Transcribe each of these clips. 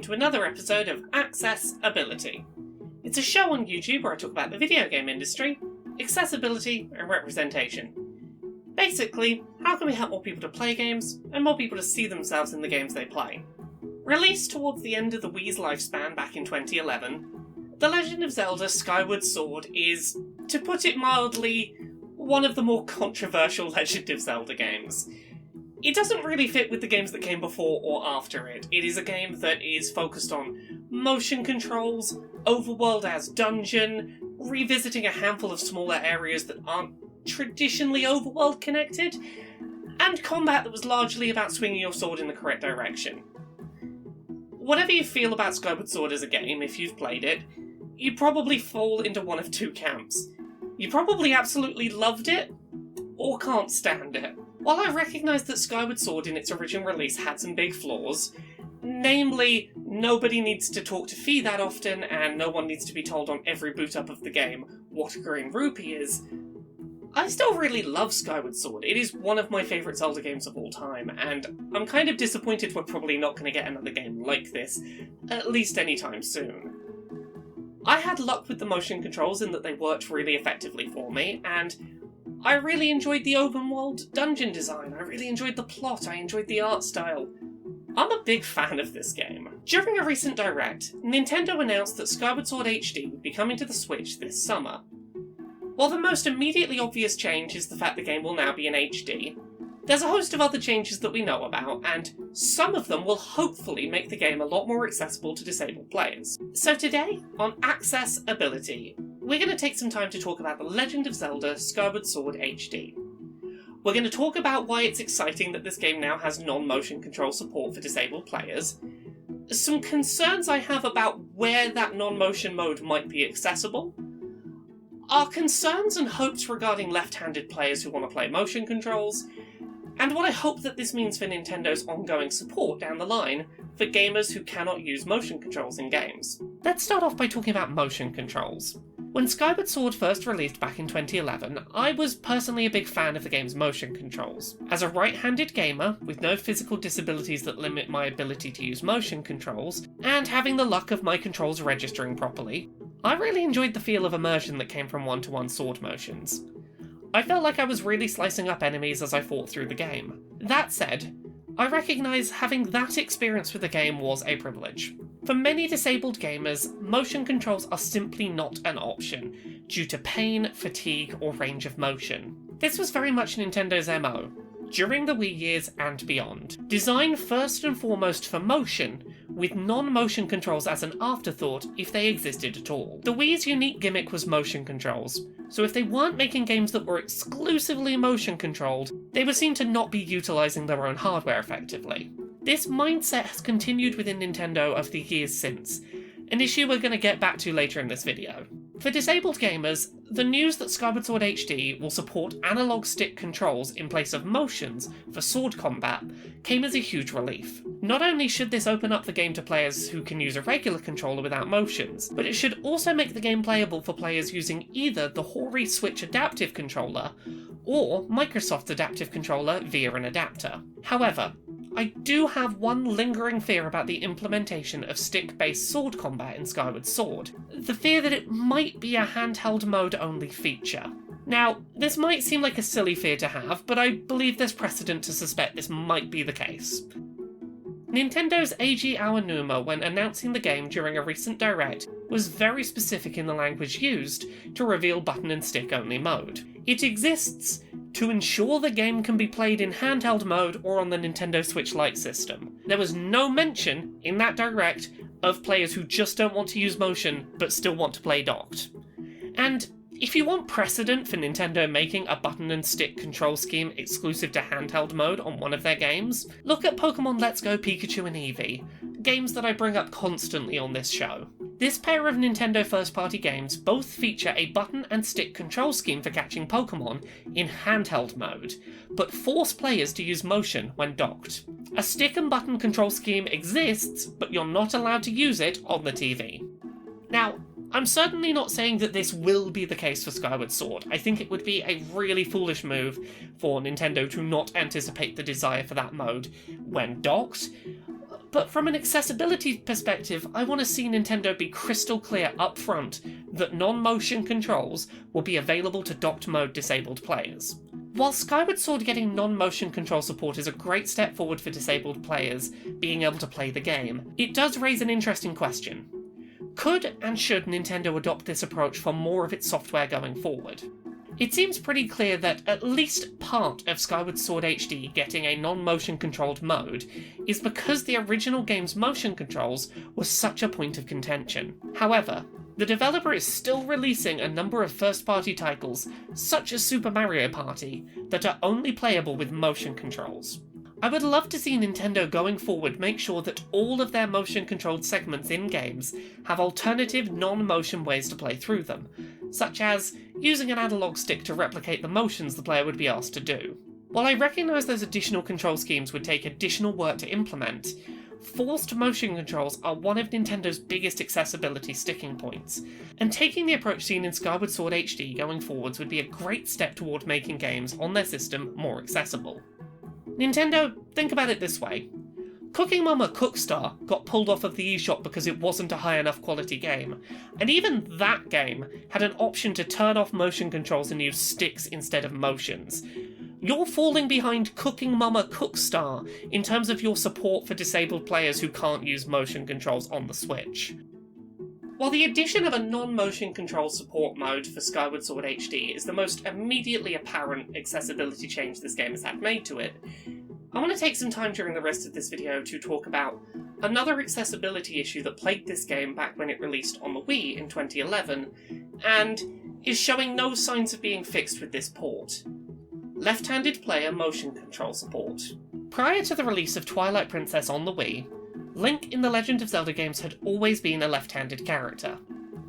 to another episode of AccessAbility. It's a show on YouTube where I talk about the video game industry, accessibility and representation. Basically, how can we help more people to play games, and more people to see themselves in the games they play? Released towards the end of the Wii's lifespan back in 2011, The Legend of Zelda Skyward Sword is, to put it mildly, one of the more controversial Legend of Zelda games. It doesn't really fit with the games that came before or after it. It is a game that is focused on motion controls, overworld as dungeon, revisiting a handful of smaller areas that aren't traditionally overworld connected, and combat that was largely about swinging your sword in the correct direction. Whatever you feel about Skyward Sword as a game, if you've played it, you probably fall into one of two camps. You probably absolutely loved it, or can't stand it. While I recognise that Skyward Sword in its original release had some big flaws, namely, nobody needs to talk to Fi that often, and no one needs to be told on every boot up of the game what a green rupee is, I still really love Skyward Sword. It is one of my favourite Zelda games of all time, and I'm kind of disappointed we're probably not going to get another game like this, at least anytime soon. I had luck with the motion controls in that they worked really effectively for me, and I really enjoyed the open world dungeon design, I really enjoyed the plot, I enjoyed the art style. I'm a big fan of this game. During a recent Direct, Nintendo announced that Skyward Sword HD would be coming to the Switch this summer. While the most immediately obvious change is the fact the game will now be in HD, there's a host of other changes that we know about, and some of them will hopefully make the game a lot more accessible to disabled players. So today, on AccessAbility, we're going to take some time to talk about The Legend of Zelda Skyward Sword HD. We're going to talk about why it's exciting that this game now has non-motion control support for disabled players, some concerns I have about where that non-motion mode might be accessible, our concerns and hopes regarding left-handed players who want to play motion controls, and what I hope that this means for Nintendo's ongoing support down the line for gamers who cannot use motion controls in games. Let's start off by talking about motion controls. When Skyward Sword first released back in 2011, I was personally a big fan of the game's motion controls. As a right-handed gamer, with no physical disabilities that limit my ability to use motion controls, and having the luck of my controls registering properly, I really enjoyed the feel of immersion that came from one-to-one sword motions. I felt like I was really slicing up enemies as I fought through the game. That said, I recognise having that experience with the game was a privilege. For many disabled gamers, motion controls are simply not an option, due to pain, fatigue, or range of motion. This was very much Nintendo's MO, during the Wii years and beyond. Designed first and foremost for motion, with non-motion controls as an afterthought if they existed at all. The Wii's unique gimmick was motion controls, so if they weren't making games that were exclusively motion controlled, they were seen to not be utilising their own hardware effectively. This mindset has continued within Nintendo over the years since, an issue we're going to get back to later in this video. For disabled gamers, the news that Skyward Sword HD will support analog stick controls in place of motions for sword combat came as a huge relief. Not only should this open up the game to players who can use a regular controller without motions, but it should also make the game playable for players using either the Hori Switch Adaptive Controller or Microsoft's Adaptive Controller via an adapter. However, I do have one lingering fear about the implementation of stick-based sword combat in Skyward Sword. The fear that it might be a handheld mode-only feature. Now, this might seem like a silly fear to have, but I believe there's precedent to suspect this might be the case. Nintendo's Eiji Aonuma, when announcing the game during a recent Direct, was very specific in the language used to reveal button and stick only mode. It exists to ensure the game can be played in handheld mode or on the Nintendo Switch Lite system. There was no mention in that Direct of players who just don't want to use motion but still want to play docked. And if you want precedent for Nintendo making a button and stick control scheme exclusive to handheld mode on one of their games, look at Pokemon Let's Go Pikachu and Eevee, games that I bring up constantly on this show. This pair of Nintendo first-party games both feature a button and stick control scheme for catching Pokemon in handheld mode, but force players to use motion when docked. A stick and button control scheme exists, but you're not allowed to use it on the TV. Now, I'm certainly not saying that this will be the case for Skyward Sword. I think it would be a really foolish move for Nintendo to not anticipate the desire for that mode when docked. But from an accessibility perspective, I want to see Nintendo be crystal clear up front that non-motion controls will be available to docked mode disabled players. While Skyward Sword getting non-motion control support is a great step forward for disabled players being able to play the game, it does raise an interesting question. Could and should Nintendo adopt this approach for more of its software going forward? It seems pretty clear that at least part of Skyward Sword HD getting a non-motion controlled mode is because the original game's motion controls were such a point of contention. However, the developer is still releasing a number of first-party titles, such as Super Mario Party, that are only playable with motion controls. I would love to see Nintendo going forward make sure that all of their motion-controlled segments in games have alternative non-motion ways to play through them, such as using an analog stick to replicate the motions the player would be asked to do. While I recognise those additional control schemes would take additional work to implement, forced motion controls are one of Nintendo's biggest accessibility sticking points, and taking the approach seen in Skyward Sword HD going forwards would be a great step toward making games on their system more accessible. Nintendo, think about it this way. Cooking Mama Cookstar got pulled off of the eShop because it wasn't a high enough quality game, and even that game had an option to turn off motion controls and use sticks instead of motions. You're falling behind Cooking Mama Cookstar in terms of your support for disabled players who can't use motion controls on the Switch. While the addition of a non-motion control support mode for Skyward Sword HD is the most immediately apparent accessibility change this game has had made to it, I want to take some time during the rest of this video to talk about another accessibility issue that plagued this game back when it released on the Wii in 2011, and is showing no signs of being fixed with this port. Left-handed player motion control support. Prior to the release of Twilight Princess on the Wii, Link in the Legend of Zelda games had always been a left-handed character.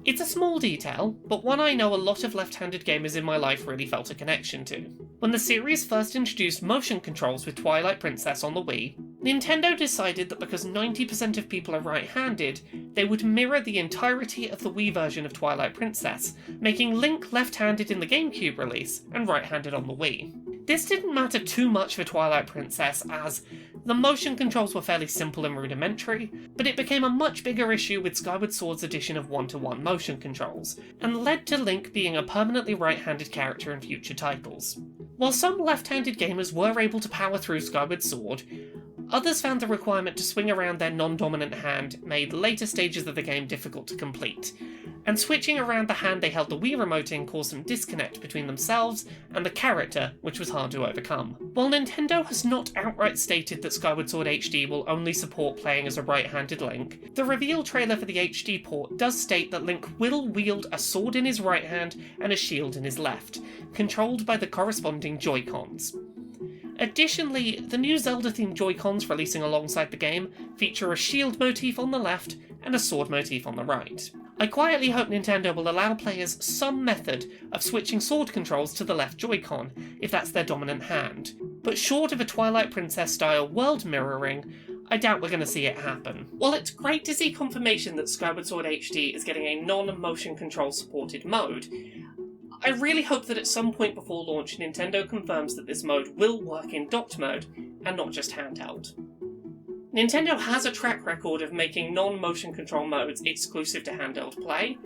It's a small detail, but one I know a lot of left-handed gamers in my life really felt a connection to. When the series first introduced motion controls with Twilight Princess on the Wii, Nintendo decided that because 90% of people are right-handed, they would mirror the entirety of the Wii version of Twilight Princess, making Link left-handed in the GameCube release and right-handed on the Wii. This didn't matter too much for Twilight Princess, as the motion controls were fairly simple and rudimentary, but it became a much bigger issue with Skyward Sword's addition of one-to-one motion controls, and led to Link being a permanently right-handed character in future titles. While some left-handed gamers were able to power through Skyward Sword, others found the requirement to swing around their non-dominant hand made later stages of the game difficult to complete, and switching around the hand they held the Wii remote in caused some disconnect between themselves and the character, which was hard to overcome. While Nintendo has not outright stated that Skyward Sword HD will only support playing as a right-handed Link, the reveal trailer for the HD port does state that Link will wield a sword in his right hand and a shield in his left, controlled by the corresponding Joycons. Additionally, the new Zelda-themed Joy-Cons releasing alongside the game feature a shield motif on the left and a sword motif on the right. I quietly hope Nintendo will allow players some method of switching sword controls to the left Joy-Con, if that's their dominant hand, but short of a Twilight Princess-style world mirroring, I doubt we're going to see it happen. While it's great to see confirmation that Skyward Sword HD is getting a non-motion control supported mode, I really hope that at some point before launch Nintendo confirms that this mode will work in docked mode and not just handheld. Nintendo has a track record of making non-motion control modes exclusive to handheld play,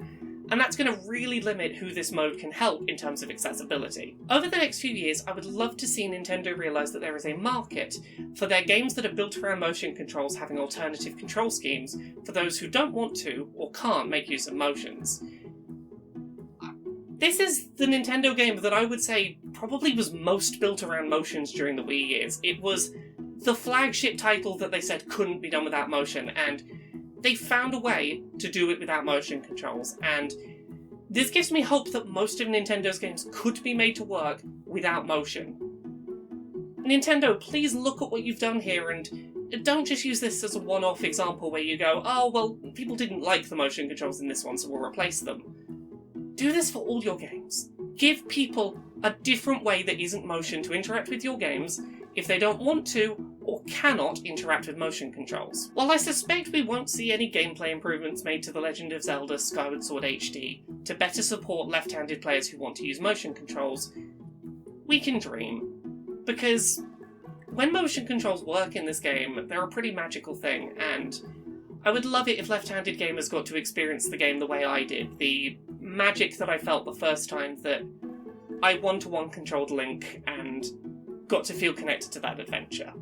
and that's going to really limit who this mode can help in terms of accessibility. Over the next few years, I would love to see Nintendo realise that there is a market for their games that are built around motion controls having alternative control schemes for those who don't want to or can't make use of motions. This is the Nintendo game that I would say probably was most built around motions during the Wii years. It was the flagship title that they said couldn't be done without motion, and they found a way to do it without motion controls, and this gives me hope that most of Nintendo's games could be made to work without motion. Nintendo, please look at what you've done here, and don't just use this as a one-off example where you go, oh, well, people didn't like the motion controls in this one, so we'll replace them. Do this for all your games. Give people a different way that isn't motion to interact with your games if they don't want to or cannot interact with motion controls. While I suspect we won't see any gameplay improvements made to The Legend of Zelda Skyward Sword HD to better support left-handed players who want to use motion controls, we can dream. Because When motion controls work in this game, they're a pretty magical thing, and I would love it if left-handed gamers got to experience the game the way I did. The magic that I felt the first time that I one-to-one controlled Link and got to feel connected to that adventure.